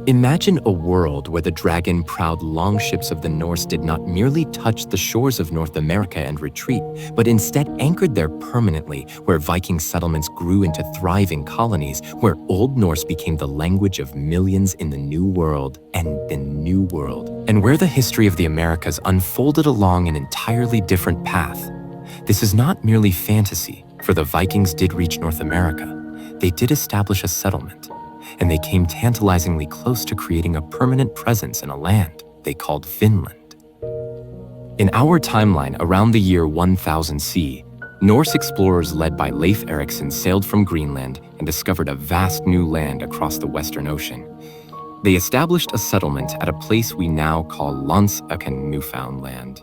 Imagine a world where the dragon-proud longships of the Norse did not merely touch the shores of North America and retreat, but instead anchored there permanently, where Viking settlements grew into thriving colonies, where Old Norse became the language of millions in the New World, and where the history of the Americas unfolded along an entirely different path. This is not merely fantasy, for the Vikings did reach North America. They did establish a settlement, and they came tantalizingly close to creating a permanent presence in a land they called Vinland. In our timeline, around the year 1000 CE, Norse explorers led by Leif Erikson sailed from Greenland and discovered a vast new land across the Western Ocean. They established a settlement at a place we now call Norse-American Newfoundland.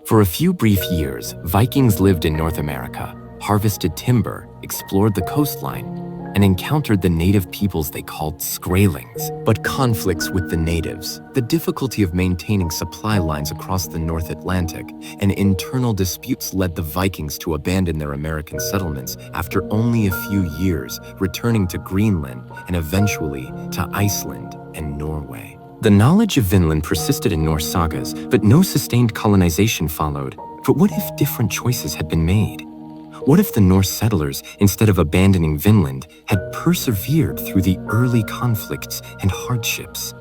For a few brief years, Vikings lived in North America, harvested timber, explored the coastline, and encountered the native peoples they called Skraelings. But conflicts with the natives, the difficulty of maintaining supply lines across the North Atlantic, and internal disputes led the Vikings to abandon their American settlements after only a few years, returning to Greenland and eventually to Iceland and Norway. The knowledge of Vinland persisted in Norse sagas, but no sustained colonization followed. But what if different choices had been made? What if the Norse settlers, instead of abandoning Vinland, had persevered through the early conflicts and hardships?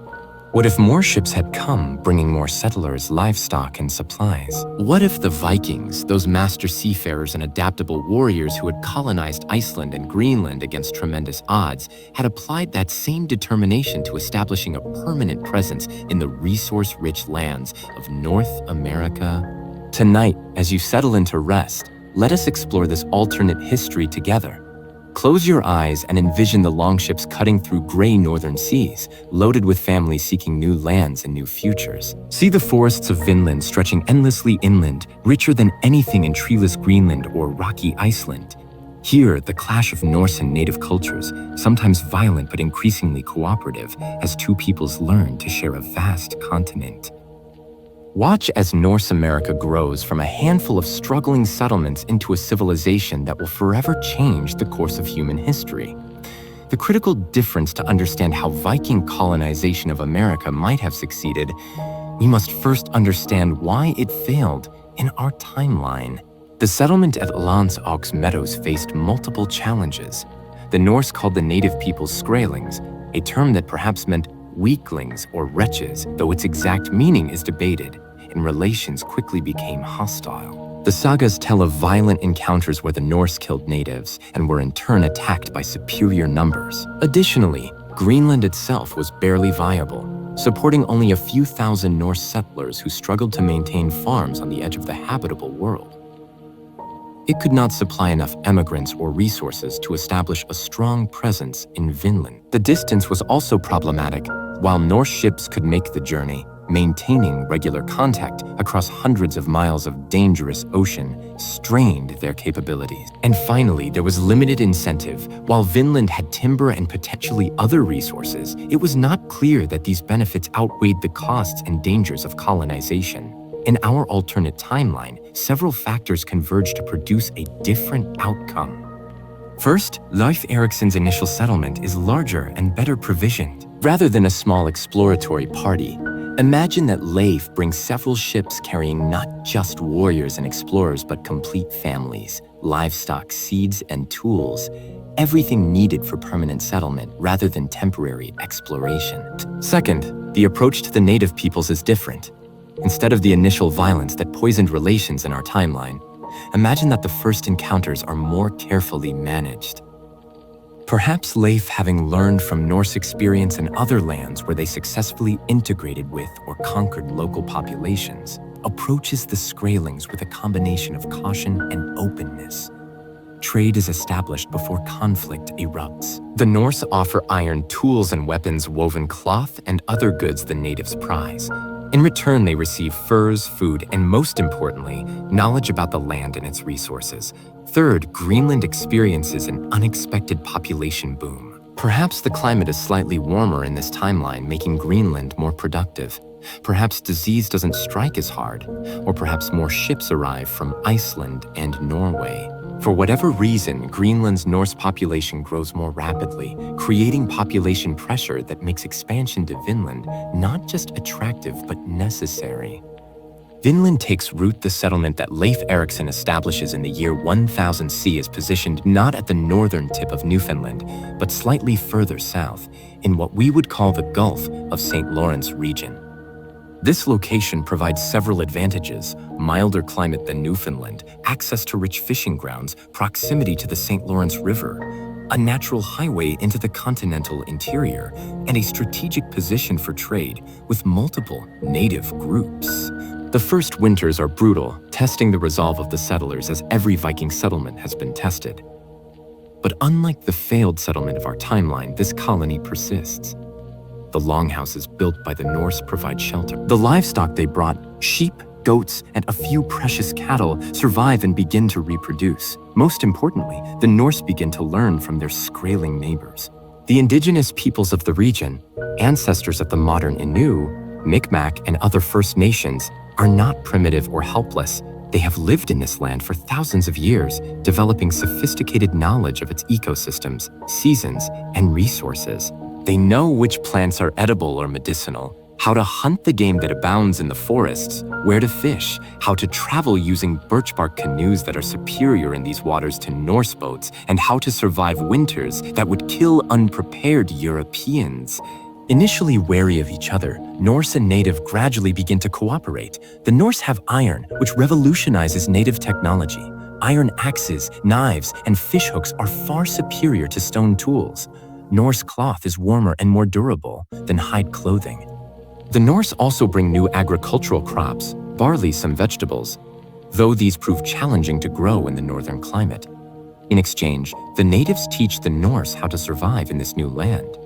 What if more ships had come, bringing more settlers, livestock, and supplies? What if the Vikings, those master seafarers and adaptable warriors who had colonized Iceland and Greenland against tremendous odds, had applied that same determination to establishing a permanent presence in the resource-rich lands of North America? Tonight, as you settle into rest, let us explore this alternate history together. Close your eyes and envision the longships cutting through gray northern seas, loaded with families seeking new lands and new futures. See the forests of Vinland stretching endlessly inland, richer than anything in treeless Greenland or rocky Iceland. Hear the clash of Norse and native cultures, sometimes violent but increasingly cooperative, as two peoples learn to share a vast continent. Watch as Norse America grows from a handful of struggling settlements into a civilization that will forever change the course of human history. The critical difference to understand how Viking colonization of America might have succeeded, we must first understand why it failed in our timeline. The settlement at Landsauks Meadows faced multiple challenges. The Norse called the native peoples Skraelings, a term that perhaps meant weaklings or wretches, though its exact meaning is debated, and relations quickly became hostile. The sagas tell of violent encounters where the Norse killed natives and were in turn attacked by superior numbers. Additionally, Greenland itself was barely viable, supporting only a few thousand Norse settlers who struggled to maintain farms on the edge of the habitable world. It could not supply enough emigrants or resources to establish a strong presence in Vinland. The distance was also problematic. While Norse ships could make the journey, maintaining regular contact across hundreds of miles of dangerous ocean strained their capabilities. And finally, there was limited incentive. While Vinland had timber and potentially other resources, it was not clear that these benefits outweighed the costs and dangers of colonization. In our alternate timeline, several factors converged to produce a different outcome. First, Leif Erikson's initial settlement is larger and better provisioned. Rather than a small exploratory party, imagine that Leif brings several ships carrying not just warriors and explorers, but complete families, livestock, seeds, and tools, everything needed for permanent settlement rather than temporary exploration. Second, the approach to the native peoples is different. Instead of the initial violence that poisoned relations in our timeline, imagine that the first encounters are more carefully managed. Perhaps Leif, having learned from Norse experience in other lands where they successfully integrated with or conquered local populations, approaches the Skraelings with a combination of caution and openness. Trade is established before conflict erupts. The Norse offer iron tools and weapons, woven cloth, and other goods the natives prize. In return, they receive furs, food, and most importantly, knowledge about the land and its resources. Third, Greenland experiences an unexpected population boom. Perhaps the climate is slightly warmer in this timeline, making Greenland more productive. Perhaps disease doesn't strike as hard, or perhaps more ships arrive from Iceland and Norway. For whatever reason, Greenland's Norse population grows more rapidly, creating population pressure that makes expansion to Vinland not just attractive but necessary. Vinland takes root. The settlement that Leif Erikson establishes in the year 1000 C is positioned not at the northern tip of Newfoundland, but slightly further south, in what we would call the Gulf of St. Lawrence region. This location provides several advantages: milder climate than Newfoundland, access to rich fishing grounds, proximity to the St. Lawrence River, a natural highway into the continental interior, and a strategic position for trade with multiple native groups. The first winters are brutal, testing the resolve of the settlers as every Viking settlement has been tested. But unlike the failed settlement of our timeline, this colony persists. The longhouses built by the Norse provide shelter. The livestock they brought, sheep, goats, and a few precious cattle, survive and begin to reproduce. Most importantly, the Norse begin to learn from their scraling neighbors. The indigenous peoples of the region, ancestors of the modern Innu, Mi'kmaq, and other First Nations, are not primitive or helpless. They have lived in this land for thousands of years, developing sophisticated knowledge of its ecosystems, seasons, and resources. They know which plants are edible or medicinal, how to hunt the game that abounds in the forests, where to fish, how to travel using birch bark canoes that are superior in these waters to Norse boats, and how to survive winters that would kill unprepared Europeans. Initially wary of each other, Norse and native gradually begin to cooperate. The Norse have iron, which revolutionizes native technology. Iron axes, knives, and fishhooks are far superior to stone tools. Norse cloth is warmer and more durable than hide clothing. The Norse also bring new agricultural crops, barley, some vegetables, though these prove challenging to grow in the northern climate. In exchange, the natives teach the Norse how to survive in this new land.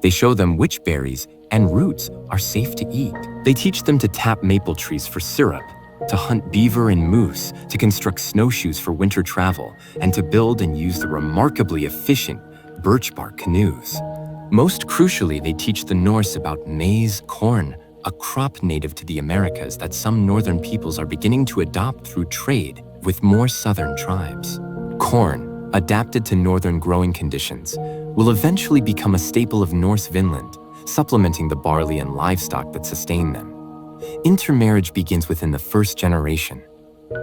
They show them which berries and roots are safe to eat. They teach them to tap maple trees for syrup, to hunt beaver and moose, to construct snowshoes for winter travel, and to build and use the remarkably efficient birch bark canoes. Most crucially, they teach the Norse about maize, corn, a crop native to the Americas that some northern peoples are beginning to adopt through trade with more southern tribes. Corn, adapted to northern growing conditions, will eventually become a staple of Norse Vinland, supplementing the barley and livestock that sustain them. Intermarriage begins within the first generation.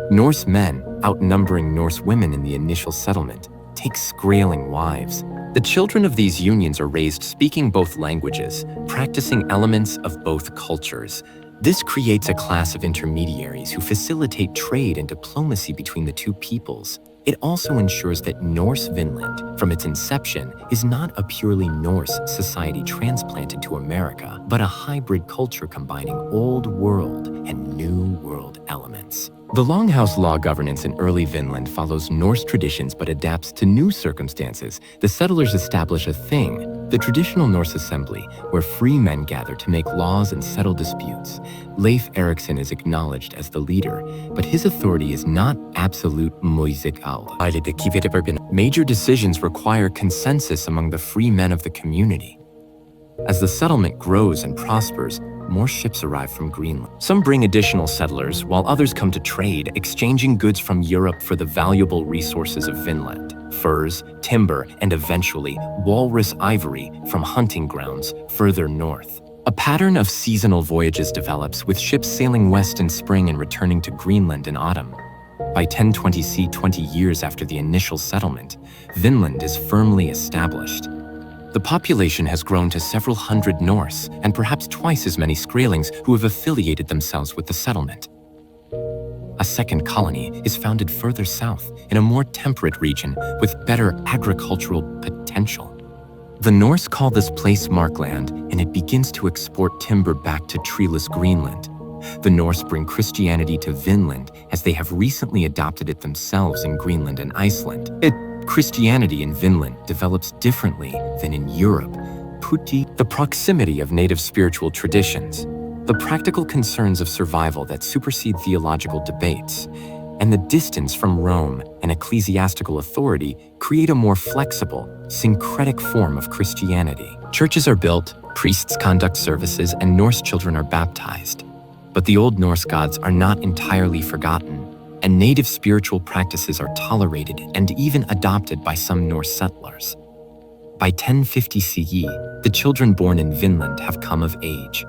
Norse men, outnumbering Norse women in the initial settlement, take scraling wives. The children of these unions are raised speaking both languages, practicing elements of both cultures. This creates a class of intermediaries who facilitate trade and diplomacy between the two peoples. It also ensures that Norse Vinland, from its inception, is not a purely Norse society transplanted to America, but a hybrid culture combining Old World and New World elements. The Longhouse law governance in early Vinland follows Norse traditions but adapts to new circumstances. The settlers establish a thing, the traditional Norse assembly, where free men gather to make laws and settle disputes. Leif Erikson is acknowledged as the leader, but his authority is not absolute. Major decisions require consensus among the free men of the community. As the settlement grows and prospers, more ships arrive from Greenland. Some bring additional settlers, while others come to trade, exchanging goods from Europe for the valuable resources of Vinland: furs, timber, and eventually walrus ivory from hunting grounds further north. A pattern of seasonal voyages develops, with ships sailing west in spring and returning to Greenland in autumn. By 1020 C, 20 years after the initial settlement, Vinland is firmly established. The population has grown to several hundred Norse and perhaps twice as many Skrælings who have affiliated themselves with the settlement. A second colony is founded further south in a more temperate region with better agricultural potential. The Norse call this place Markland, and it begins to export timber back to treeless Greenland. The Norse bring Christianity to Vinland as they have recently adopted it themselves in Greenland and Iceland. Christianity in Vinland develops differently than in Europe. The proximity of native spiritual traditions, the practical concerns of survival that supersede theological debates, and the distance from Rome and ecclesiastical authority create a more flexible, syncretic form of Christianity. Churches are built, priests conduct services, and Norse children are baptized. But the Old Norse gods are not entirely forgotten. and native spiritual practices are tolerated and even adopted by some Norse settlers. By 1050 CE, the children born in Vinland have come of age.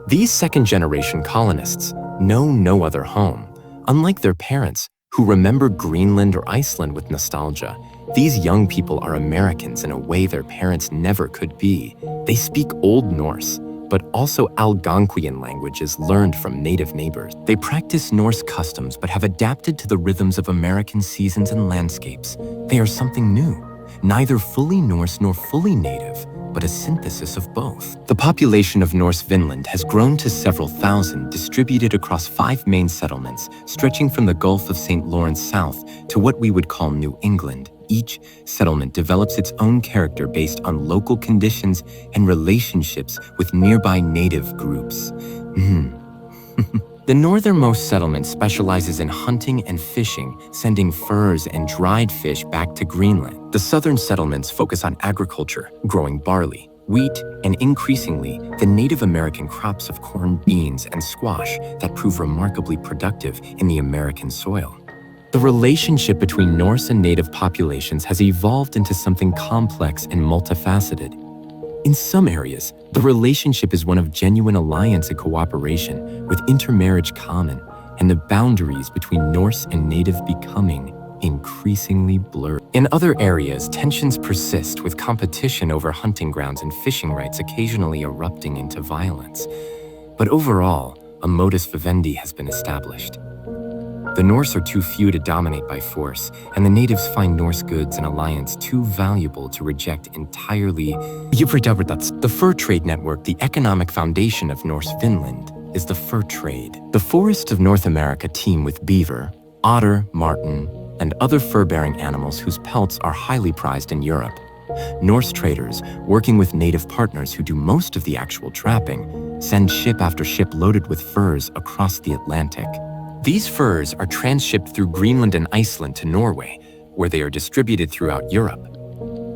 These second-generation colonists know no other home. Unlike their parents, who remember Greenland or Iceland with nostalgia, these young people are Americans in a way their parents never could be. They speak Old Norse, but also Algonquian languages learned from native neighbors. They practice Norse customs but have adapted to the rhythms of American seasons and landscapes. They are something new, neither fully Norse nor fully native, but a synthesis of both. The population of Norse Vinland has grown to several thousand, distributed across 5 main settlements, stretching from the Gulf of St. Lawrence south to what we would call New England. Each settlement develops its own character based on local conditions and relationships with nearby native groups. The northernmost settlement specializes in hunting and fishing, sending furs and dried fish back to Greenland. The southern settlements focus on agriculture, growing barley, wheat, and increasingly, the Native American crops of corn, beans, and squash that prove remarkably productive in the American soil. The relationship between Norse and native populations has evolved into something complex and multifaceted. In some areas, the relationship is one of genuine alliance and cooperation, with intermarriage common, and the boundaries between Norse and native becoming increasingly blurred. In other areas, tensions persist, with competition over hunting grounds and fishing rights occasionally erupting into violence. But overall, a modus vivendi has been established. The Norse are too few to dominate by force, and the natives find Norse goods and alliance too valuable to reject entirely. The fur trade network, the economic foundation of Norse Vinland, is the fur trade. The forests of North America teem with beaver, otter, marten, and other fur-bearing animals whose pelts are highly prized in Europe. Norse traders, working with native partners who do most of the actual trapping, send ship after ship loaded with furs across the Atlantic. These furs are transshipped through Greenland and Iceland to Norway, where they are distributed throughout Europe,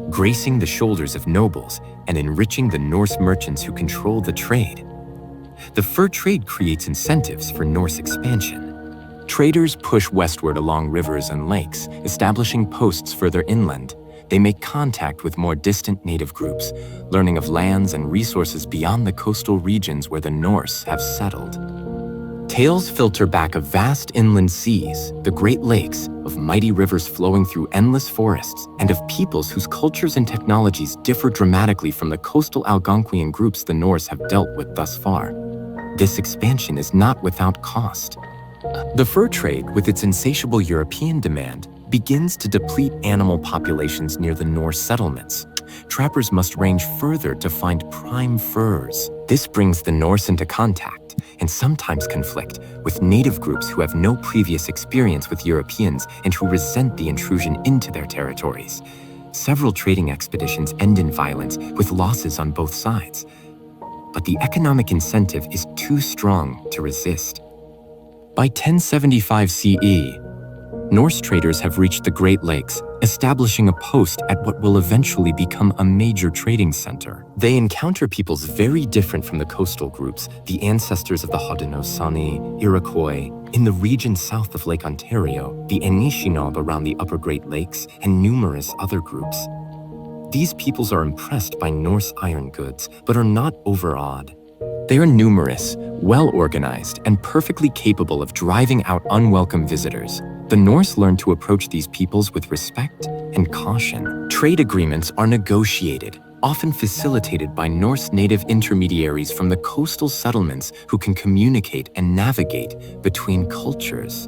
gracing the shoulders of nobles and enriching the Norse merchants who control the trade. The fur trade creates incentives for Norse expansion. Traders push westward along rivers and lakes, establishing posts further inland. They make contact with more distant native groups, learning of lands and resources beyond the coastal regions where the Norse have settled. Tales filter back of vast inland seas, the Great Lakes, of mighty rivers flowing through endless forests, and of peoples whose cultures and technologies differ dramatically from the coastal Algonquian groups the Norse have dealt with thus far. This expansion is not without cost. The fur trade, with its insatiable European demand, begins to deplete animal populations near the Norse settlements. Trappers must range further to find prime furs. This brings the Norse into contact, and sometimes conflict, with native groups who have no previous experience with Europeans and who resent the intrusion into their territories. Several trading expeditions end in violence, with losses on both sides. But the economic incentive is too strong to resist. By 1075 CE, Norse traders have reached the Great Lakes, establishing a post at what will eventually become a major trading center. They encounter peoples very different from the coastal groups, the ancestors of the Haudenosaunee, Iroquois, in the region south of Lake Ontario, the Anishinaabe around the upper Great Lakes, and numerous other groups. These peoples are impressed by Norse iron goods, but are not overawed. They are numerous, well-organized, and perfectly capable of driving out unwelcome visitors. The Norse learn to approach these peoples with respect and caution. Trade agreements are negotiated, often facilitated by Norse-native intermediaries from the coastal settlements who can communicate and navigate between cultures.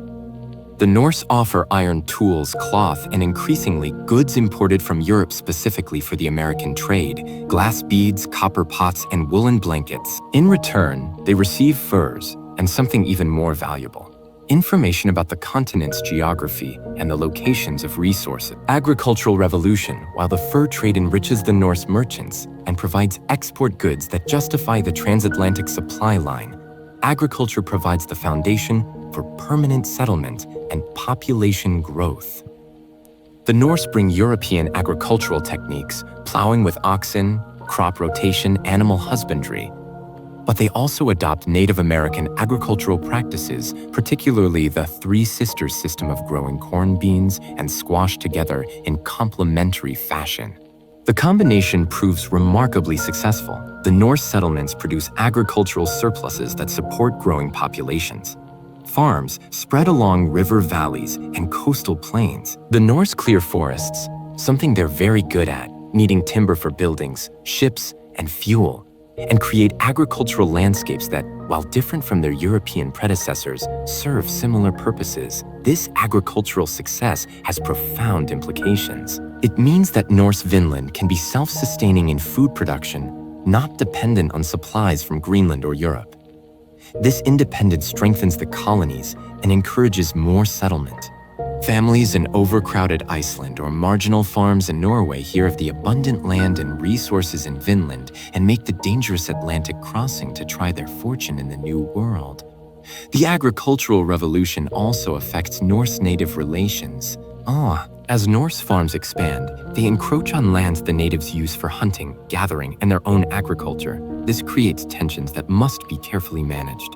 The Norse offer iron tools, cloth, and increasingly goods imported from Europe specifically for the American trade, glass beads, copper pots, and woolen blankets. In return, they receive furs and something even more valuable: information about the continent's geography and the locations of resources. Agricultural revolution, while the fur trade enriches the Norse merchants and provides export goods that justify the transatlantic supply line, agriculture provides the foundation for permanent settlement and population growth. The Norse bring European agricultural techniques, plowing with oxen, crop rotation, animal husbandry. But they also adopt Native American agricultural practices, particularly the Three Sisters system of growing corn, beans, and squash together in complementary fashion. The combination proves remarkably successful. The Norse settlements produce agricultural surpluses that support growing populations. Farms spread along river valleys and coastal plains. The Norse clear forests, something they're very good at, needing timber for buildings, ships, and fuel, and create agricultural landscapes that, while different from their European predecessors, serve similar purposes. This agricultural success has profound implications. It means that Norse Vinland can be self-sustaining in food production, not dependent on supplies from Greenland or Europe. This independence strengthens the colonies and encourages more settlement. Families in overcrowded Iceland or marginal farms in Norway hear of the abundant land and resources in Vinland and make the dangerous Atlantic crossing to try their fortune in the New World. The agricultural revolution also affects Norse-native relations. As Norse farms expand, they encroach on lands the natives use for hunting, gathering, and their own agriculture. This creates tensions that must be carefully managed.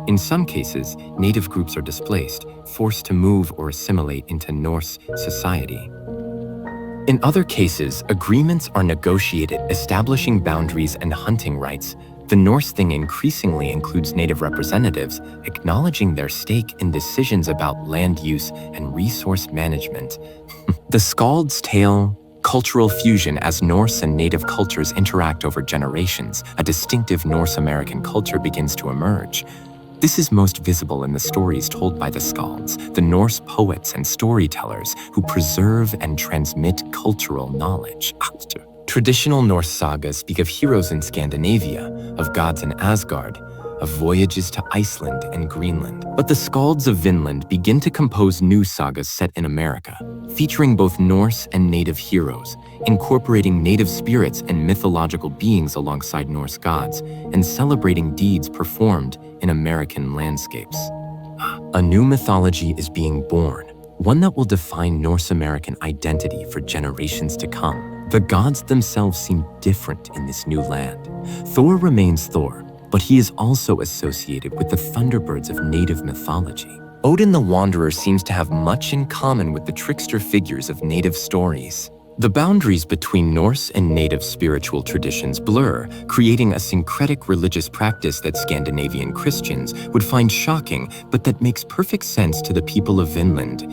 In some cases, native groups are displaced, forced to move or assimilate into Norse society. In other cases, agreements are negotiated, establishing boundaries and hunting rights. The Norse thing increasingly includes native representatives, acknowledging their stake in decisions about land use and resource management. The Skald's Tale, cultural fusion as Norse and native cultures interact over generations, a distinctive Norse-American culture begins to emerge. This is most visible in the stories told by the Skalds, the Norse poets and storytellers who preserve and transmit cultural knowledge. Traditional Norse sagas speak of heroes in Scandinavia, of gods in Asgard, of voyages to Iceland and Greenland. But the Skalds of Vinland begin to compose new sagas set in America, featuring both Norse and native heroes, incorporating native spirits and mythological beings alongside Norse gods, and celebrating deeds performed in American landscapes. A new mythology is being born, one that will define Norse-American identity for generations to come. The gods themselves seem different in this new land. Thor remains Thor, but he is also associated with the Thunderbirds of native mythology. Odin the Wanderer seems to have much in common with the trickster figures of native stories. The boundaries between Norse and native spiritual traditions blur, creating a syncretic religious practice that Scandinavian Christians would find shocking, but that makes perfect sense to the people of Vinland.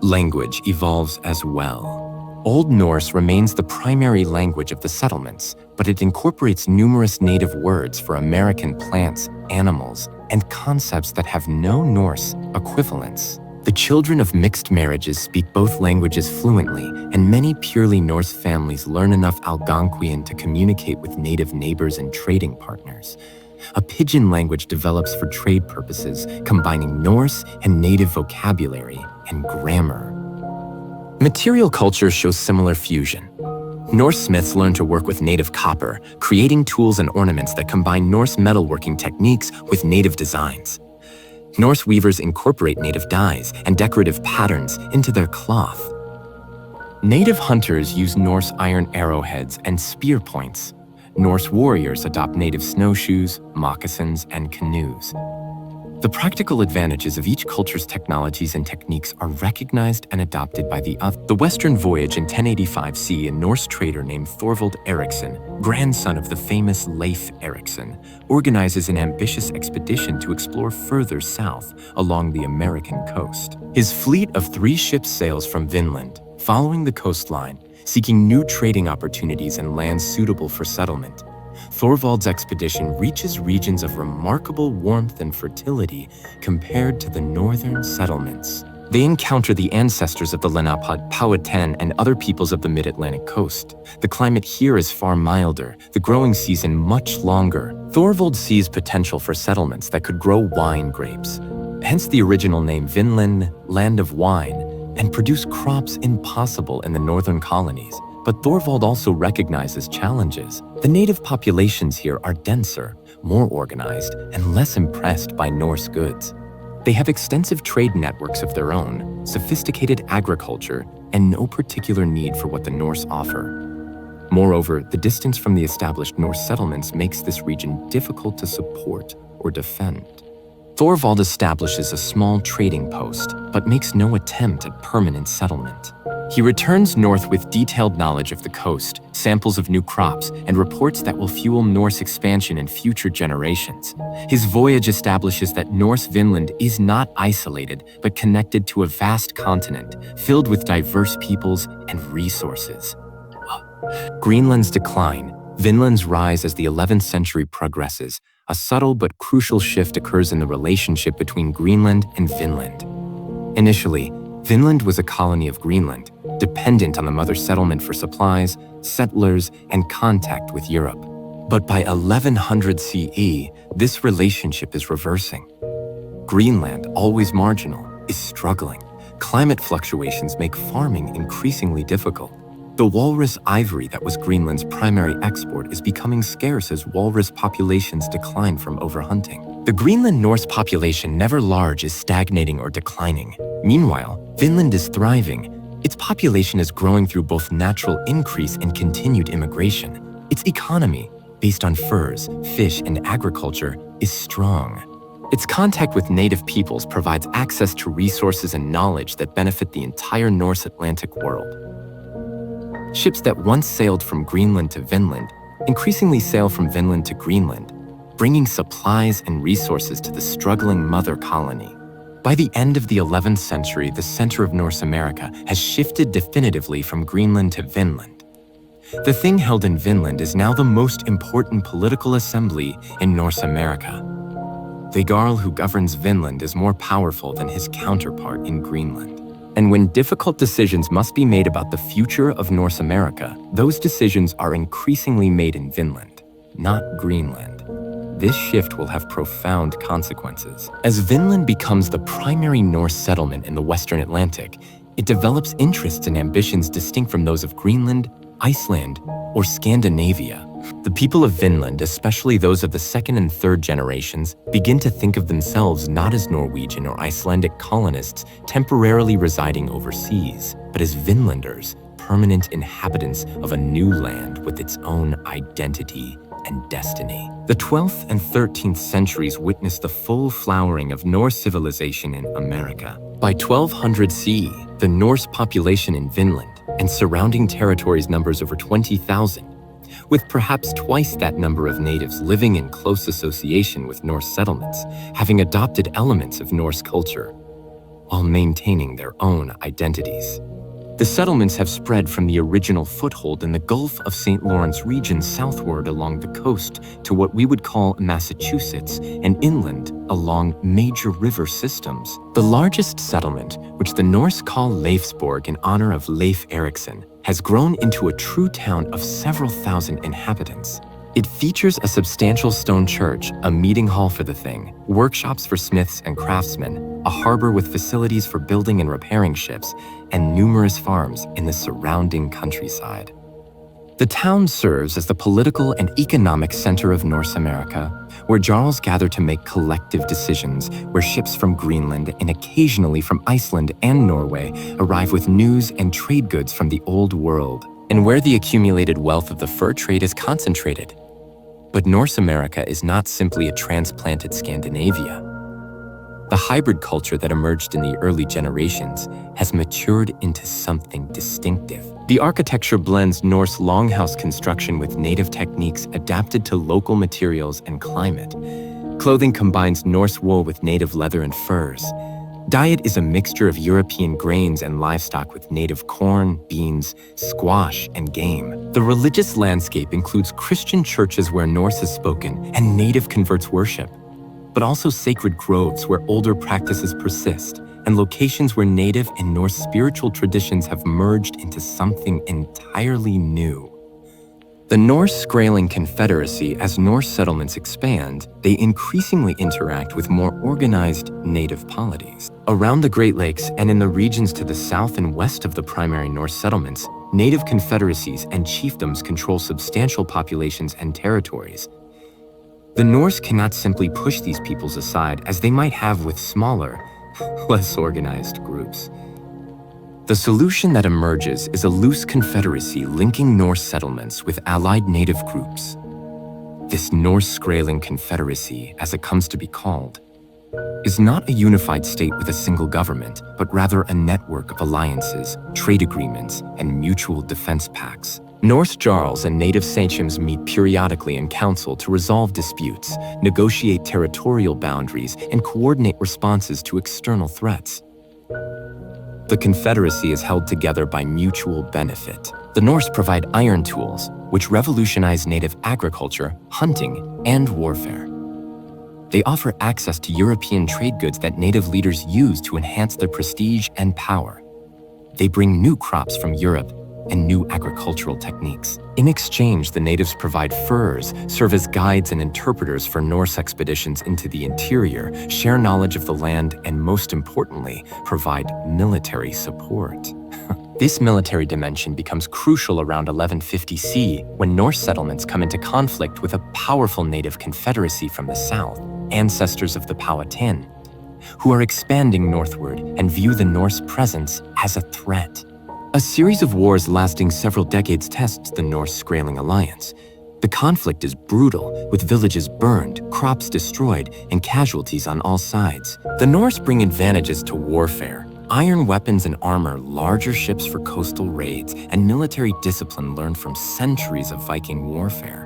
Language evolves as well. Old Norse remains the primary language of the settlements, but it incorporates numerous native words for American plants, animals, and concepts that have no Norse equivalents. The children of mixed marriages speak both languages fluently, and many purely Norse families learn enough Algonquian to communicate with native neighbors and trading partners. A pidgin language develops for trade purposes, combining Norse and native vocabulary and grammar. Material culture shows similar fusion. Norse smiths learn to work with native copper, creating tools and ornaments that combine Norse metalworking techniques with native designs. Norse weavers incorporate native dyes and decorative patterns into their cloth. Native hunters use Norse iron arrowheads and spear points. Norse warriors adopt native snowshoes, moccasins, and canoes. The practical advantages of each culture's technologies and techniques are recognized and adopted by the other. The Western Voyage in 1085 CE, a Norse trader named Thorvald Erikson, grandson of the famous Leif Erikson, organizes an ambitious expedition to explore further south along the American coast. His fleet of 3 ships sails from Vinland, following the coastline, seeking new trading opportunities and lands suitable for settlement. Thorvald's expedition reaches regions of remarkable warmth and fertility compared to the northern settlements. They encounter the ancestors of the Lenape, Powhatan, and other peoples of the mid-Atlantic coast. The climate here is far milder, the growing season much longer. Thorvald sees potential for settlements that could grow wine grapes, hence the original name Vinland, land of wine, and produce crops impossible in the northern colonies. But Thorvald also recognizes challenges. The native populations here are denser, more organized, and less impressed by Norse goods. They have extensive trade networks of their own, sophisticated agriculture, and no particular need for what the Norse offer. Moreover, the distance from the established Norse settlements makes this region difficult to support or defend. Thorvald establishes a small trading post, but makes no attempt at permanent settlement. He returns north with detailed knowledge of the coast, samples of new crops, and reports that will fuel Norse expansion in future generations. His voyage establishes that Norse Vinland is not isolated, but connected to a vast continent filled with diverse peoples and resources. Greenland's decline, Vinland's rise as the 11th century progresses. A subtle but crucial shift occurs in the relationship between Greenland and Vinland. Initially, Vinland was a colony of Greenland, dependent on the mother settlement for supplies, settlers, and contact with Europe. But by 1100 CE, this relationship is reversing. Greenland, always marginal, is struggling. Climate fluctuations make farming increasingly difficult. The walrus ivory that was Greenland's primary export is becoming scarce as walrus populations decline from overhunting. The Greenland Norse population, never large, is stagnating or declining. Meanwhile, Vinland is thriving. Its population is growing through both natural increase and continued immigration. Its economy, based on furs, fish, and agriculture, is strong. Its contact with native peoples provides access to resources and knowledge that benefit the entire Norse Atlantic world. Ships that once sailed from Greenland to Vinland increasingly sail from Vinland to Greenland, bringing supplies and resources to the struggling mother colony. By the end of the 11th century, the center of Norse America has shifted definitively from Greenland to Vinland. The thing held in Vinland is now the most important political assembly in Norse America. The Jarl who governs Vinland is more powerful than his counterpart in Greenland. And when difficult decisions must be made about the future of Norse America, those decisions are increasingly made in Vinland, not Greenland. This shift will have profound consequences. As Vinland becomes the primary Norse settlement in the Western Atlantic, it develops interests and ambitions distinct from those of Greenland, Iceland, or Scandinavia. The people of Vinland, especially those of the second and third generations, begin to think of themselves not as Norwegian or Icelandic colonists temporarily residing overseas, but as Vinlanders, permanent inhabitants of a new land with its own identity and destiny. The 12th and 13th centuries witnessed the full flowering of Norse civilization in America. By 1200 CE, the Norse population in Vinland and surrounding territories numbers over 20,000, with perhaps twice that number of natives living in close association with Norse settlements, having adopted elements of Norse culture, while maintaining their own identities. The settlements have spread from the original foothold in the Gulf of St. Lawrence region southward along the coast to what we would call Massachusetts and inland along major river systems. The largest settlement, which the Norse call Leifsborg in honor of Leif Erikson, has grown into a true town of several thousand inhabitants. It features a substantial stone church, a meeting hall for the thing, workshops for smiths and craftsmen, a harbor with facilities for building and repairing ships, and numerous farms in the surrounding countryside. The town serves as the political and economic center of Norse America, where jarls gather to make collective decisions, where ships from Greenland and occasionally from Iceland and Norway arrive with news and trade goods from the Old World, and where the accumulated wealth of the fur trade is concentrated. But Norse America is not simply a transplanted Scandinavia. The hybrid culture that emerged in the early generations has matured into something distinctive. The architecture blends Norse longhouse construction with native techniques adapted to local materials and climate. Clothing combines Norse wool with native leather and furs. Diet is a mixture of European grains and livestock with native corn, beans, squash, and game. The religious landscape includes Christian churches where Norse is spoken and native converts worship, but also sacred groves where older practices persist, and locations where native and Norse spiritual traditions have merged into something entirely new. The Norse-Skraeling Confederacy, as Norse settlements expand, they increasingly interact with more organized native polities. Around the Great Lakes and in the regions to the south and west of the primary Norse settlements, native confederacies and chiefdoms control substantial populations and territories. The Norse cannot simply push these peoples aside as they might have with smaller, less organized groups. The solution that emerges is a loose confederacy linking Norse settlements with allied native groups. This Norse-Skraeling confederacy, as it comes to be called, is not a unified state with a single government, but rather a network of alliances, trade agreements, and mutual defense pacts. Norse jarls and native sachems meet periodically in council to resolve disputes, negotiate territorial boundaries, and coordinate responses to external threats. The confederacy is held together by mutual benefit. The Norse provide iron tools, which revolutionize native agriculture, hunting, and warfare. They offer access to European trade goods that native leaders use to enhance their prestige and power. They bring new crops from Europe and new agricultural techniques. In exchange, the natives provide furs, serve as guides and interpreters for Norse expeditions into the interior, share knowledge of the land, and most importantly, provide military support. This military dimension becomes crucial around 1150 CE when Norse settlements come into conflict with a powerful native confederacy from the south, ancestors of the Powhatan, who are expanding northward and view the Norse presence as a threat. A series of wars lasting several decades tests the Norse-Skraeling alliance. The conflict is brutal, with villages burned, crops destroyed, and casualties on all sides. The Norse bring advantages to warfare: iron weapons and armor, larger ships for coastal raids, and military discipline learned from centuries of Viking warfare.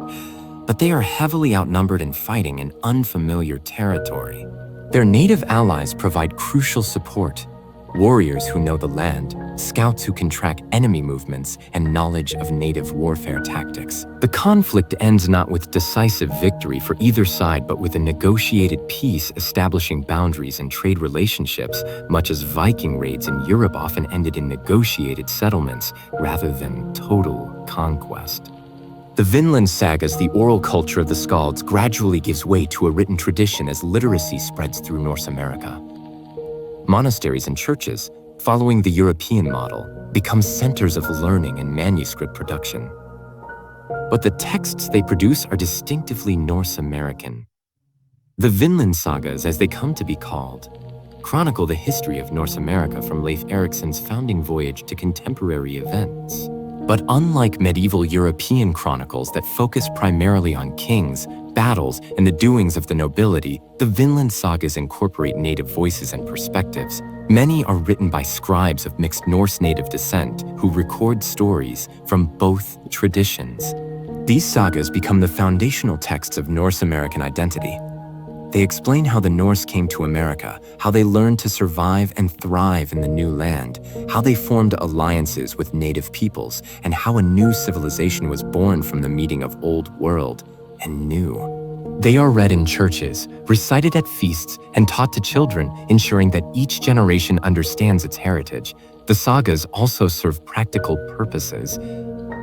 But they are heavily outnumbered in fighting in unfamiliar territory. Their native allies provide crucial support: warriors who know the land, scouts who can track enemy movements, and knowledge of native warfare tactics. The conflict ends not with decisive victory for either side, but with a negotiated peace establishing boundaries and trade relationships, much as Viking raids in Europe often ended in negotiated settlements rather than total conquest. The Vinland sagas, the oral culture of the Skalds, gradually gives way to a written tradition as literacy spreads through North America. Monasteries and churches, following the European model, become centers of learning and manuscript production. But the texts they produce are distinctively Norse-American. The Vinland sagas, as they come to be called, chronicle the history of North America from Leif Erikson's founding voyage to contemporary events. But unlike medieval European chronicles that focus primarily on kings, battles, and the doings of the nobility, the Vinland sagas incorporate native voices and perspectives. Many are written by scribes of mixed Norse-native descent who record stories from both traditions. These sagas become the foundational texts of Norse-American identity. They explain how the Norse came to America, how they learned to survive and thrive in the new land, how they formed alliances with native peoples, and how a new civilization was born from the meeting of old world and new. They are read in churches, recited at feasts, and taught to children, ensuring that each generation understands its heritage. The sagas also serve practical purposes.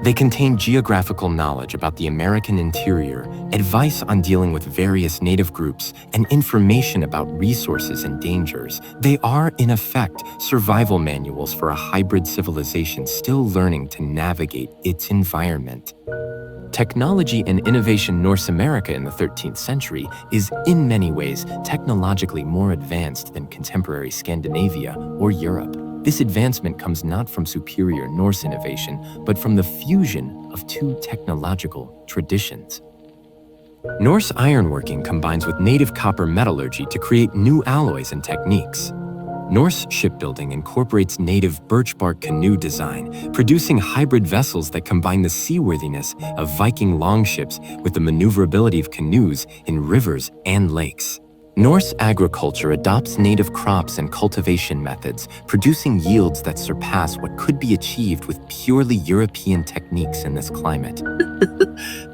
They contain geographical knowledge about the American interior, advice on dealing with various native groups, and information about resources and dangers. They are, in effect, survival manuals for a hybrid civilization still learning to navigate its environment. Technology and innovation North America in the 13th century is, in many ways, technologically more advanced than contemporary Scandinavia or Europe. This advancement comes not from superior Norse innovation, but from the fusion of two technological traditions. Norse ironworking combines with native copper metallurgy to create new alloys and techniques. Norse shipbuilding incorporates native birch bark canoe design, producing hybrid vessels that combine the seaworthiness of Viking longships with the maneuverability of canoes in rivers and lakes. Norse agriculture adopts native crops and cultivation methods, producing yields that surpass what could be achieved with purely European techniques in this climate.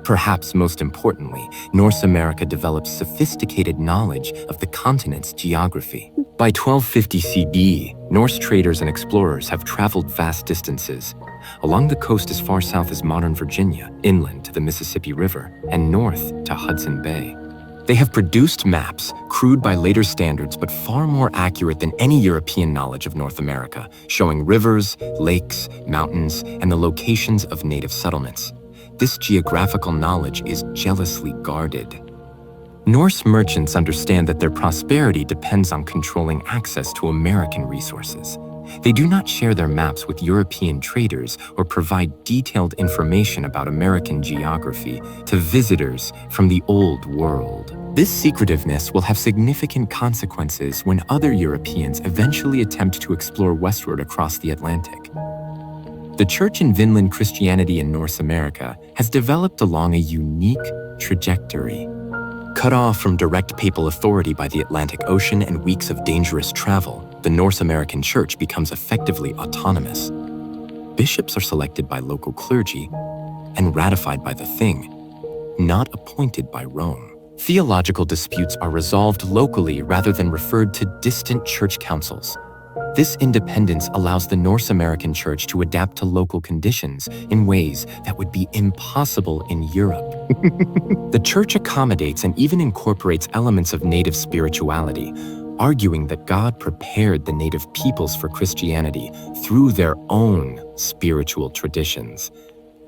Perhaps most importantly, North America develops sophisticated knowledge of the continent's geography. By 1250 CE, Norse traders and explorers have traveled vast distances, along the coast as far south as modern Virginia, inland to the Mississippi River, and north to Hudson Bay. They have produced maps, crude by later standards but far more accurate than any European knowledge of North America, showing rivers, lakes, mountains, and the locations of native settlements. This geographical knowledge is jealously guarded. Norse merchants understand that their prosperity depends on controlling access to American resources. They do not share their maps with European traders or provide detailed information about American geography to visitors from the Old World. This secretiveness will have significant consequences when other Europeans eventually attempt to explore westward across the Atlantic. The church in Vinland Christianity in North America has developed along a unique trajectory. Cut off from direct papal authority by the Atlantic Ocean and weeks of dangerous travel, the Norse-American church becomes effectively autonomous. Bishops are selected by local clergy and ratified by the Thing, not appointed by Rome. Theological disputes are resolved locally rather than referred to distant church councils. This independence allows the Norse-American church to adapt to local conditions in ways that would be impossible in Europe. The church accommodates and even incorporates elements of native spirituality, arguing that God prepared the native peoples for Christianity through their own spiritual traditions.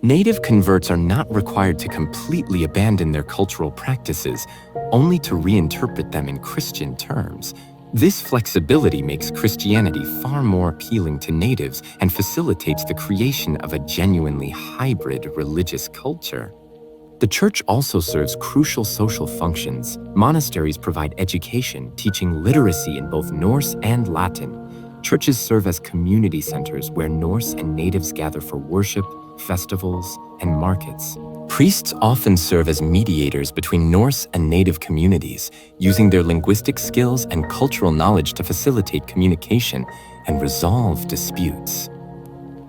Native converts are not required to completely abandon their cultural practices, only to reinterpret them in Christian terms. This flexibility makes Christianity far more appealing to natives and facilitates the creation of a genuinely hybrid religious culture. The church also serves crucial social functions. Monasteries provide education, teaching literacy in both Norse and Latin. Churches serve as community centers where Norse and natives gather for worship, festivals, and markets. Priests often serve as mediators between Norse and native communities, using their linguistic skills and cultural knowledge to facilitate communication and resolve disputes.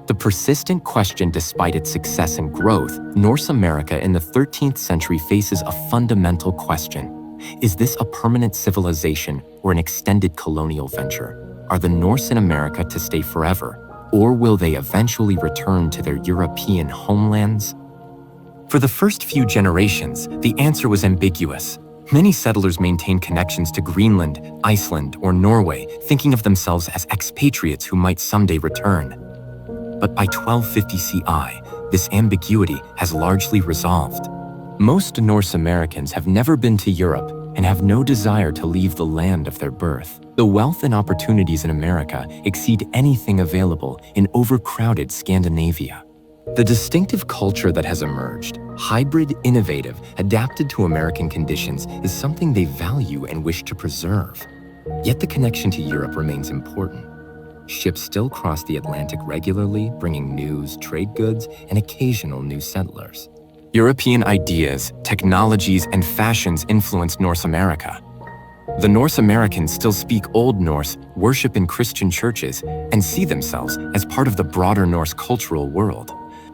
The persistent question, despite its success and growth, Norse America in the 13th century faces a fundamental question. Is this a permanent civilization or an extended colonial venture? Are the Norse in America to stay forever, or will they eventually return to their European homelands? For the first few generations, the answer was ambiguous. Many settlers maintained connections to Greenland, Iceland, or Norway, thinking of themselves as expatriates who might someday return. But by 1250 CI, this ambiguity has largely resolved. Most Norse Americans have never been to Europe and have no desire to leave the land of their birth. The wealth and opportunities in America exceed anything available in overcrowded Scandinavia. The distinctive culture that has emerged, hybrid, innovative, adapted to American conditions, is something they value and wish to preserve. Yet the connection to Europe remains important. Ships still cross the Atlantic regularly, bringing news, trade goods, and occasional new settlers. European ideas, technologies, and fashions influence Norse America. The Norse Americans still speak Old Norse, worship in Christian churches, and see themselves as part of the broader Norse cultural world.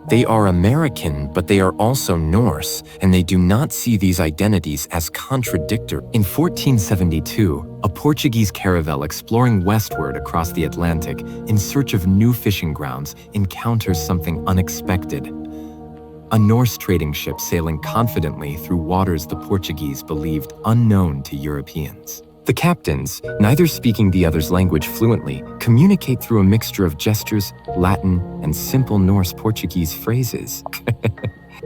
They are American, but they are also Norse, and they do not see these identities as contradictory. In 1472, a Portuguese caravel exploring westward across the Atlantic in search of new fishing grounds encounters something unexpected. A Norse trading ship sailing confidently through waters the Portuguese believed unknown to Europeans. The captains, neither speaking the other's language fluently, communicate through a mixture of gestures, Latin, and simple Norse-Portuguese phrases.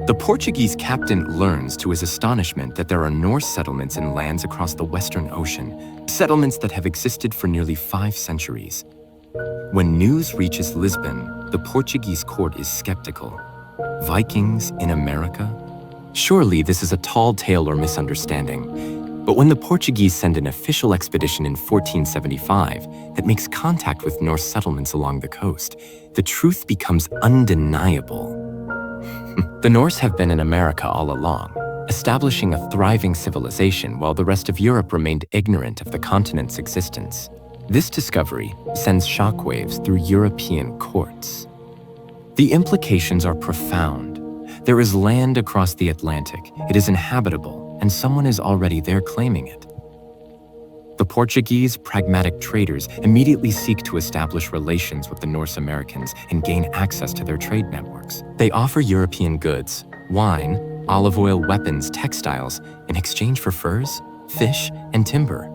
The Portuguese captain learns to his astonishment that there are Norse settlements in lands across the Western Ocean, settlements that have existed for nearly 5 centuries. When news reaches Lisbon, the Portuguese court is skeptical. Vikings in America? Surely this is a tall tale or misunderstanding. But when the Portuguese send an official expedition in 1475 that makes contact with Norse settlements along the coast, the truth becomes undeniable. The Norse have been in America all along, establishing a thriving civilization while the rest of Europe remained ignorant of the continent's existence. This discovery sends shockwaves through European courts. The implications are profound. There is land across the Atlantic, it is inhabitable, and someone is already there claiming it. The Portuguese, pragmatic traders immediately seek to establish relations with the Norse Americans and gain access to their trade networks. They offer European goods, wine, olive oil, weapons, textiles, in exchange for furs, fish, and timber.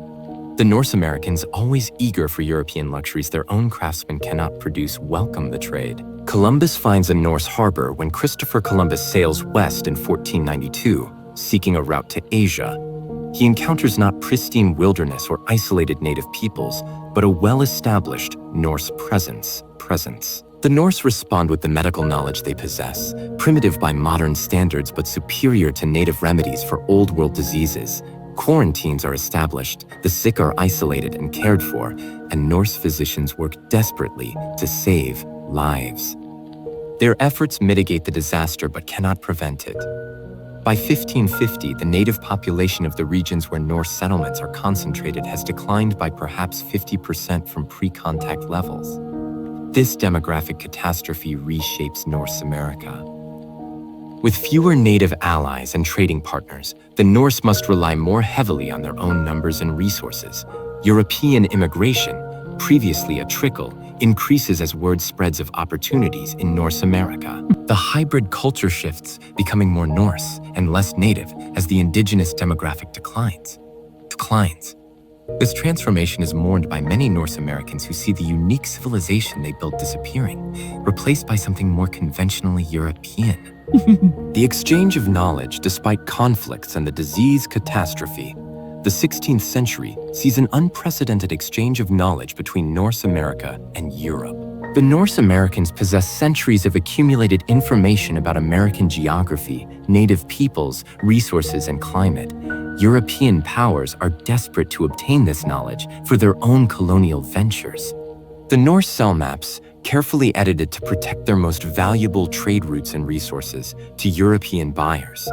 The Norse Americans, always eager for European luxuries their own craftsmen cannot produce, welcome the trade. Columbus finds a Norse harbor when Christopher Columbus sails west in 1492, seeking a route to Asia. he encounters not pristine wilderness or isolated native peoples, but a well-established Norse presence. The Norse respond with the medical knowledge they possess, primitive by modern standards but superior to native remedies for old world diseases. Quarantines are established, the sick are isolated and cared for, and Norse physicians work desperately to save lives. Their efforts mitigate the disaster but cannot prevent it. By 1550, the native population of the regions where Norse settlements are concentrated has declined by perhaps 50% from pre-contact levels. This demographic catastrophe reshapes Norse America. With fewer native allies and trading partners, the Norse must rely more heavily on their own numbers and resources. European immigration, previously a trickle, increases as word spreads of opportunities in Norse America. The hybrid culture shifts, becoming more Norse and less native as the indigenous demographic declines. This transformation is mourned by many Norse Americans who see the unique civilization they built disappearing, replaced by something more conventionally European. The exchange of knowledge, despite conflicts and the disease catastrophe, the 16th century sees an unprecedented exchange of knowledge between Norse America and Europe. The Norse Americans possess centuries of accumulated information about American geography, native peoples, resources, and climate. European powers are desperate to obtain this knowledge for their own colonial ventures. The Norse sell maps, carefully edited to protect their most valuable trade routes and resources, to European buyers.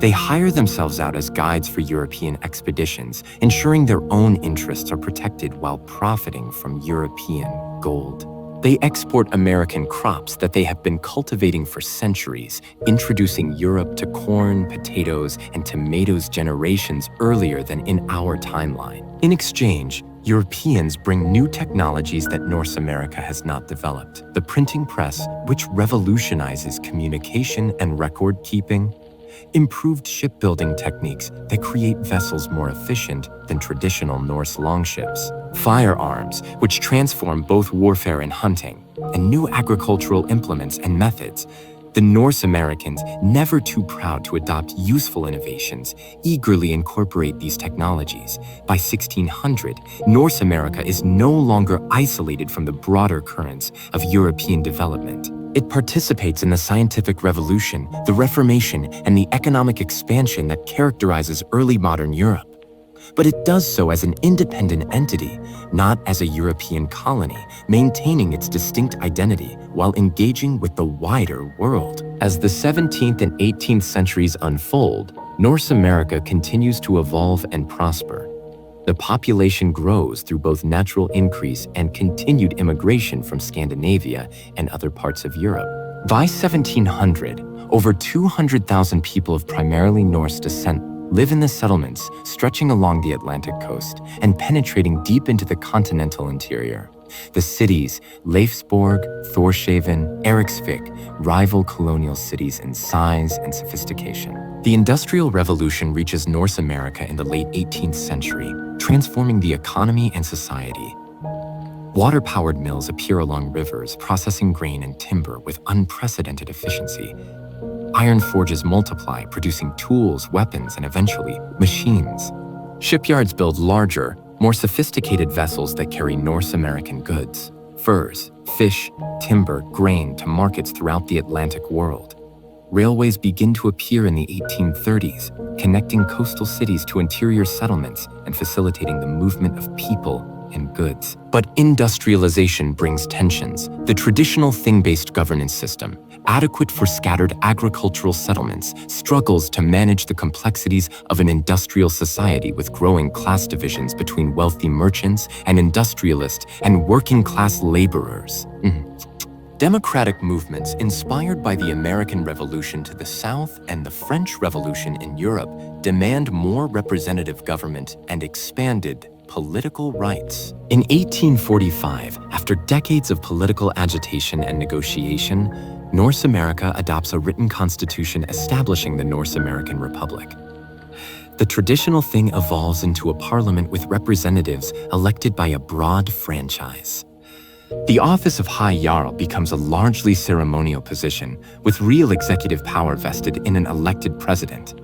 They hire themselves out as guides for European expeditions, ensuring their own interests are protected while profiting from European gold. They export American crops that they have been cultivating for centuries, introducing Europe to corn, potatoes, and tomatoes generations earlier than in our timeline. In exchange, Europeans bring new technologies that Norse America has not developed. The printing press, which revolutionizes communication and record keeping. Improved shipbuilding techniques that create vessels more efficient than traditional Norse longships. Firearms, which transform both warfare and hunting. And new agricultural implements and methods. The Norse Americans, never too proud to adopt useful innovations, eagerly incorporate these technologies. By 1600, Norse America is no longer isolated from the broader currents of European development. It participates in the scientific revolution, the Reformation, and the economic expansion that characterizes early modern Europe. But it does so as an independent entity, not as a European colony, maintaining its distinct identity while engaging with the wider world. As the 17th and 18th centuries unfold, Norse America continues to evolve and prosper. The population grows through both natural increase and continued immigration from Scandinavia and other parts of Europe. By 1700, over 200,000 people of primarily Norse descent live in the settlements stretching along the Atlantic coast and penetrating deep into the continental interior. The cities, Leifsborg, Thorshaven, Eriksvik, rival colonial cities in size and sophistication. The Industrial Revolution reaches Norse America in the late 18th century, transforming the economy and society. Water-powered mills appear along rivers, processing grain and timber with unprecedented efficiency. Iron forges multiply, producing tools, weapons, and eventually, machines. Shipyards build larger, more sophisticated vessels that carry Norse American goods, furs, fish, timber, grain to markets throughout the Atlantic world. Railways begin to appear in the 1830s, connecting coastal cities to interior settlements and facilitating the movement of people and goods. But industrialization brings tensions. The traditional thing-based governance system, adequate for scattered agricultural settlements, struggles to manage the complexities of an industrial society with growing class divisions between wealthy merchants and industrialists and working-class laborers. Democratic movements inspired by the American Revolution to the South and the French Revolution in Europe demand more representative government and expanded political rights. In 1845, after decades of political agitation and negotiation, Norse America adopts a written constitution establishing the Norse-American Republic. The traditional thing evolves into a parliament with representatives elected by a broad franchise. The office of High Jarl becomes a largely ceremonial position, with real executive power vested in an elected president.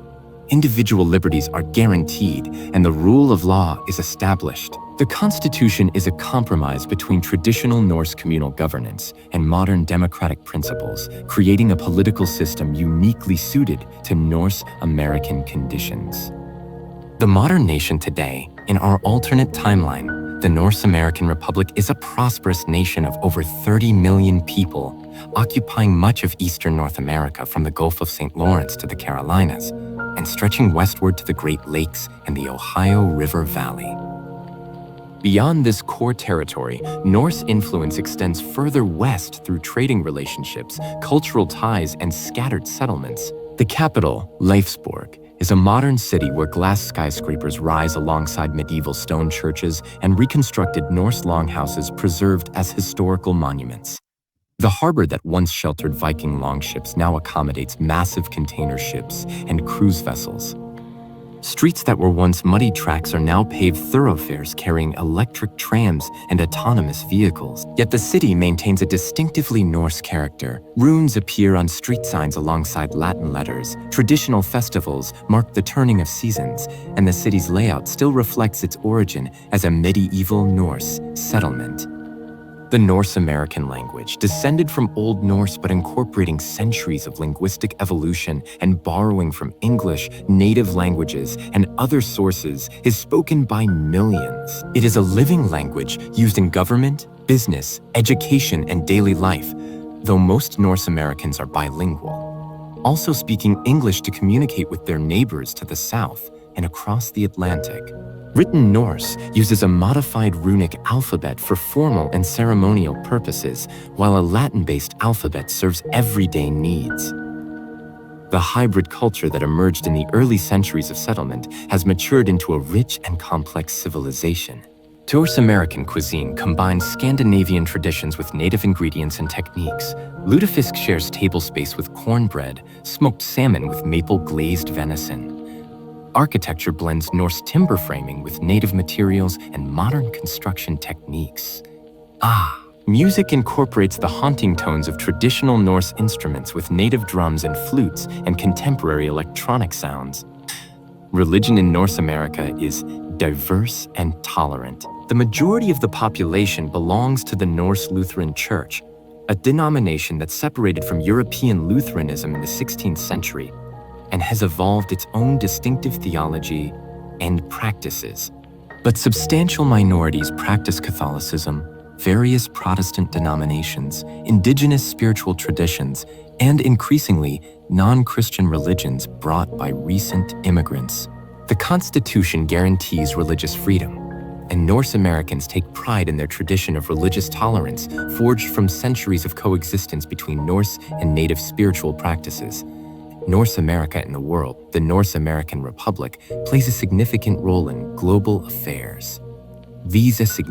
Individual liberties are guaranteed, and the rule of law is established. The Constitution is a compromise between traditional Norse communal governance and modern democratic principles, creating a political system uniquely suited to Norse-American conditions. The modern nation today, in our alternate timeline, the Norse-American Republic is a prosperous nation of over 30 million people, occupying much of eastern North America from the Gulf of St. Lawrence to the Carolinas, and stretching westward to the Great Lakes and the Ohio River Valley. Beyond this core territory, Norse influence extends further west through trading relationships, cultural ties, and scattered settlements. The capital, Leifsburg, is a modern city where glass skyscrapers rise alongside medieval stone churches and reconstructed Norse longhouses preserved as historical monuments. The harbor that once sheltered Viking longships now accommodates massive container ships and cruise vessels. Streets that were once muddy tracks are now paved thoroughfares carrying electric trams and autonomous vehicles. Yet the city maintains a distinctively Norse character. Runes appear on street signs alongside Latin letters. Traditional festivals mark the turning of seasons, and the city's layout still reflects its origin as a medieval Norse settlement. The Norse-American language, descended from Old Norse but incorporating centuries of linguistic evolution and borrowing from English, native languages, and other sources, is spoken by millions. It is a living language used in government, business, education, and daily life, though most Norse Americans are bilingual, also speaking English to communicate with their neighbors to the south and across the Atlantic. Written Norse uses a modified runic alphabet for formal and ceremonial purposes, while a Latin-based alphabet serves everyday needs. The hybrid culture that emerged in the early centuries of settlement has matured into a rich and complex civilization. Norse-American cuisine combines Scandinavian traditions with native ingredients and techniques. Lutefisk shares table space with cornbread, smoked salmon with maple-glazed venison. Architecture blends Norse timber framing with native materials and modern construction techniques. Music incorporates the haunting tones of traditional Norse instruments with native drums and flutes and contemporary electronic sounds. Religion in North America is diverse and tolerant. The majority of the population belongs to the Norse Lutheran Church, a denomination that separated from European Lutheranism in the 16th century and has evolved its own distinctive theology and practices. But substantial minorities practice Catholicism, various Protestant denominations, indigenous spiritual traditions, and increasingly, non-Christian religions brought by recent immigrants. The Constitution guarantees religious freedom, and Norse Americans take pride in their tradition of religious tolerance forged from centuries of coexistence between Norse and native spiritual practices. North America in the world, the Norse-American Republic, plays a significant role in global affairs. Its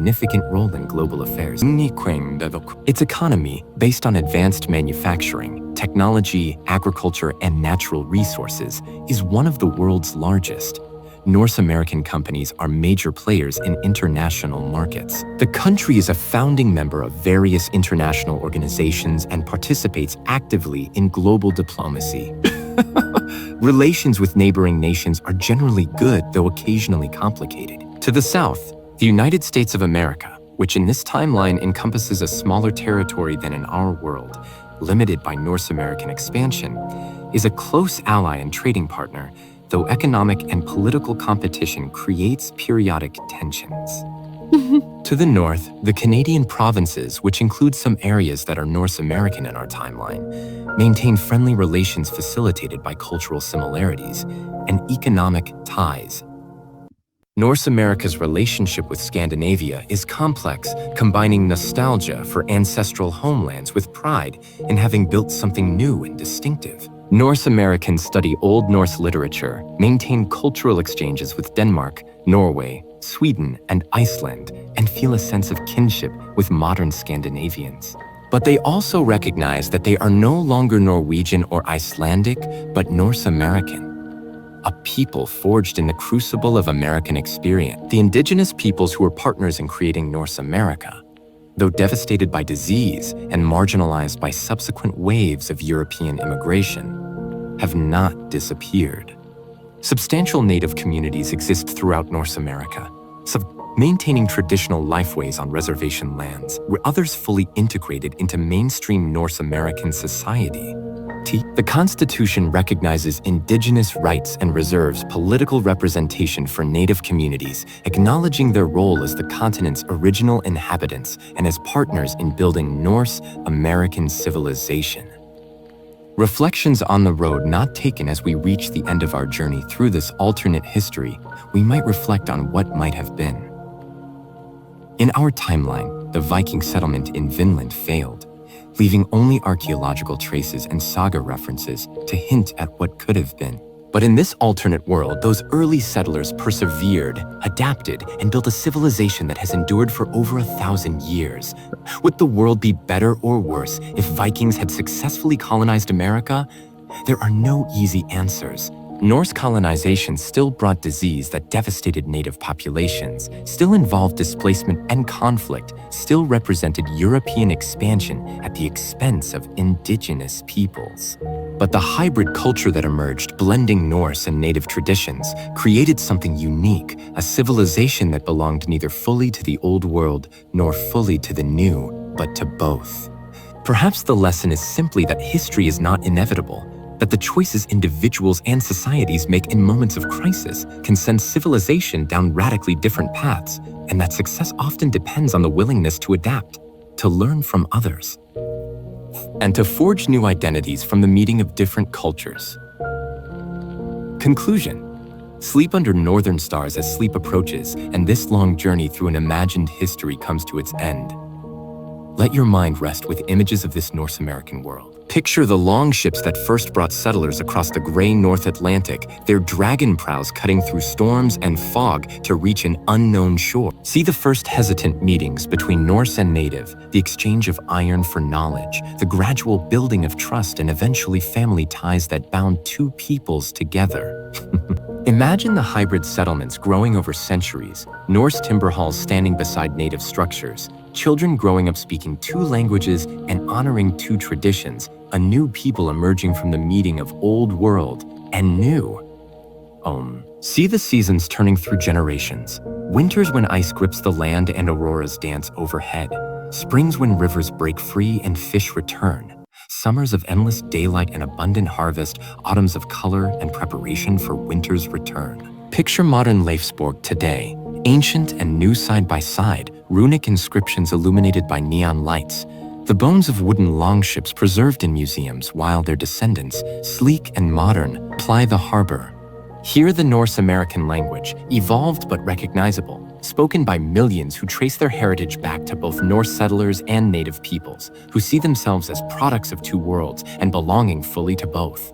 economy, based on advanced manufacturing, technology, agriculture, and natural resources, is one of the world's largest. North American companies are major players in international markets. The country is a founding member of various international organizations and participates actively in global diplomacy. Relations with neighboring nations are generally good, though occasionally complicated. To the south, the United States of America, which in this timeline encompasses a smaller territory than in our world, limited by North American expansion, is a close ally and trading partner, though economic and political competition creates periodic tensions. To the north, the Canadian provinces, which include some areas that are North American in our timeline, maintain friendly relations facilitated by cultural similarities and economic ties. North America's relationship with Scandinavia is complex, combining nostalgia for ancestral homelands with pride in having built something new and distinctive. North Americans study Old Norse literature, maintain cultural exchanges with Denmark, Norway, Sweden, and Iceland, and feel a sense of kinship with modern Scandinavians. But they also recognize that they are no longer Norwegian or Icelandic, but North American. A people forged in the crucible of American experience. The indigenous peoples who were partners in creating North America, though devastated by disease and marginalized by subsequent waves of European immigration, have not disappeared. Substantial native communities exist throughout North America, maintaining traditional lifeways on reservation lands, where others fully integrated into mainstream Norse-American society. The Constitution recognizes indigenous rights and reserves political representation for Native communities, acknowledging their role as the continent's original inhabitants and as partners in building Norse-American civilization. Reflections on the road not taken as we reach the end of our journey through this alternate history, we might reflect on what might have been. In our timeline, the Viking settlement in Vinland failed, leaving only archaeological traces and saga references to hint at what could have been. But in this alternate world, those early settlers persevered, adapted, and built a civilization that has endured for over 1,000 years. Would the world be better or worse if Vikings had successfully colonized America? There are no easy answers. Norse colonization still brought disease that devastated native populations, still involved displacement and conflict, still represented European expansion at the expense of indigenous peoples. But the hybrid culture that emerged, blending Norse and native traditions, created something unique, a civilization that belonged neither fully to the old world nor fully to the new, but to both. Perhaps the lesson is simply that history is not inevitable, that the choices individuals and societies make in moments of crisis can send civilization down radically different paths, and that success often depends on the willingness to adapt, to learn from others, and to forge new identities from the meeting of different cultures. Conclusion: sleep under northern stars as sleep approaches, and this long journey through an imagined history comes to its end. Let your mind rest with images of this Norse-American world. Picture the long ships that first brought settlers across the gray North Atlantic, their dragon prows cutting through storms and fog to reach an unknown shore. See the first hesitant meetings between Norse and native, the exchange of iron for knowledge, the gradual building of trust, and eventually family ties that bound two peoples together. Imagine the hybrid settlements growing over centuries, Norse timber halls standing beside native structures, children growing up speaking two languages and honoring two traditions, a new people emerging from the meeting of old world and new. See the seasons turning through generations. Winters when ice grips the land and auroras dance overhead. Springs when rivers break free and fish return. Summers of endless daylight and abundant harvest, autumns of color and preparation for winter's return. Picture modern Leifsborg today, ancient and new side by side, runic inscriptions illuminated by neon lights, the bones of wooden longships preserved in museums while their descendants, sleek and modern, ply the harbor. Hear the Norse-American language, evolved but recognizable, spoken by millions who trace their heritage back to both Norse settlers and native peoples, who see themselves as products of two worlds and belonging fully to both.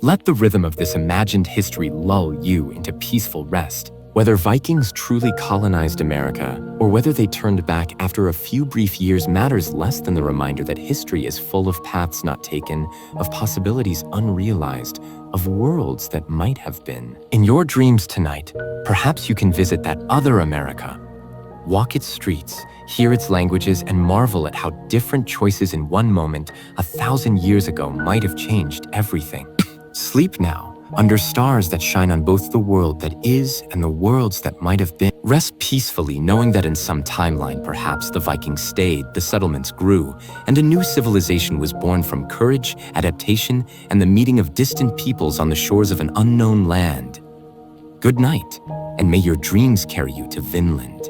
Let the rhythm of this imagined history lull you into peaceful rest. Whether Vikings truly colonized America, or whether they turned back after a few brief years matters less than the reminder that history is full of paths not taken, of possibilities unrealized, of worlds that might have been. In your dreams tonight, perhaps you can visit that other America. Walk its streets, hear its languages, and marvel at how different choices in one moment 1,000 years ago might have changed everything. Sleep now, under stars that shine on both the world that is and the worlds that might have been. Rest peacefully knowing that in some timeline perhaps the Vikings stayed, the settlements grew, and a new civilization was born from courage, adaptation, and the meeting of distant peoples on the shores of an unknown land. Good night, and may your dreams carry you to Vinland.